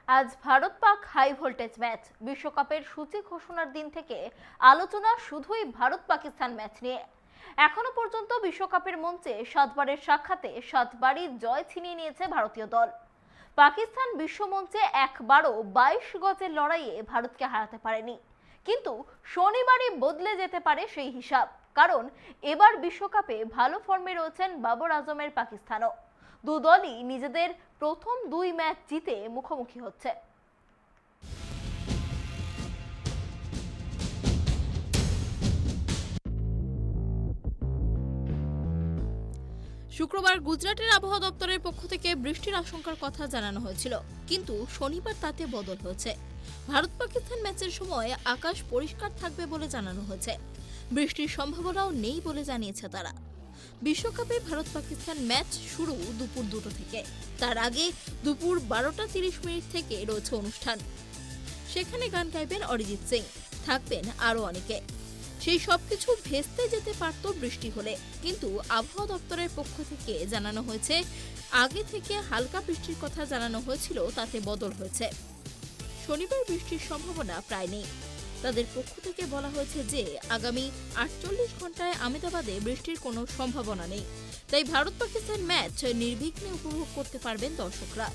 আজ Bharat Pak high voltage match. বিশ্বকাপের সূচি ঘোষণার দিন থেকে আলোচনা শুধুই ভারত পাকিস্তান ম্যাচ নিয়ে। এখনো পর্যন্ত বিশ্বকাপের মঞ্চে 7বারের সাক্ষাতে 7বারই জয় ছিনিয়ে নিয়েছে ভারতীয় দল। পাকিস্তান বিশ্বমঞ্চে একবারও 22 গজের লড়াইয়ে ভারতকে হারাতে পারেনি। কিন্তু শনিবারই বদলে যেতে পারে সেই হিসাব, কারণ এবার বিশ্বকাপে ভালো ফর্মে রয়েছেন বাবর আজমের পাকিস্তানও। দু দলই নিজেদের প্রথম 2 ম্যাচ জিতে মুখোমুখি হচ্ছে। শুক্রবার গুজরাটের আবহাওয়া দপ্তরের পক্ষ থেকে বৃষ্টির আশঙ্কার কথা জানানো হয়েছিল, কিন্তু শনিবার তাতে বদল হয়েছে। ভারত পাকিস্তান ম্যাচের সময় আকাশ পরিষ্কার থাকবে বলে জানানো হয়েছে। বৃষ্টির সম্ভাবনাও নেই বলে জানিয়েছে তারা। বিশ্বকাপে ভারত পাকিস্তান ম্যাচ শুরু দুপুর 2টা থেকে। তার আগে দুপুর 12:30 থেকে রয়েছে অনুষ্ঠান। সেখানে গান গাইবেন অরিজিৎ সিং, থাকবেন আরও অনেকে। সেই সবকিছু ভেস্তে যেতে পারত বৃষ্টি হলে, কিন্তু আবহাওয়া দপ্তরের পক্ষ থেকে জানানো হয়েছে আগে থেকে হালকা বৃষ্টির কথা জানানো হয়েছিল, তাতে বদল হয়েছে। শনিবার বৃষ্টির সম্ভাবনা প্রায় নেই। তাদের পক্ষ থেকে বলা হয়েছে যে আগামী 48 ঘন্টায় আহমেদাবাদে বৃষ্টির কোনো সম্ভাবনা নেই। তাই ভারত পাকিস্তান ম্যাচ নির্বিঘ্নে উপভোগ করতে পারবেন দর্শকরা।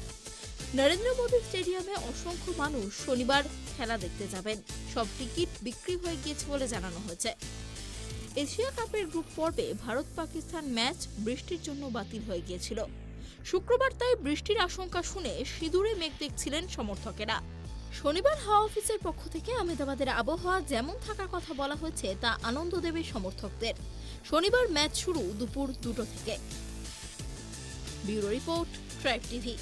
নরেন্দ্র মোদী স্টেডিয়ামে অসংখ্য মানুষ শনিবার খেলা দেখতে যাবেন। সব টিকিট বিক্রি হয়ে গিয়েছে বলে জানানো হয়েছে। এশিয়া কাপের গ্রুপ পর্বে ভারত পাকিস্তান ম্যাচ বৃষ্টির জন্য বাতিল হয়ে গিয়েছিল। শুক্রবার তাই বৃষ্টির আশঙ্কা শুনে সিঁদুরে মেঘ দেখছিলেন সমর্থকেরা। শনিবার হাওয়া অফিসের পক্ষ থেকে আহমেদাবাদের আবহাওয়া যেমন থাকার কথা বলা হয়েছে তা আনন্দ দেবে সমর্থকদের। শনিবার ম্যাচ শুরু দুপুর 2টা থেকে। Bureau report, tribe TV.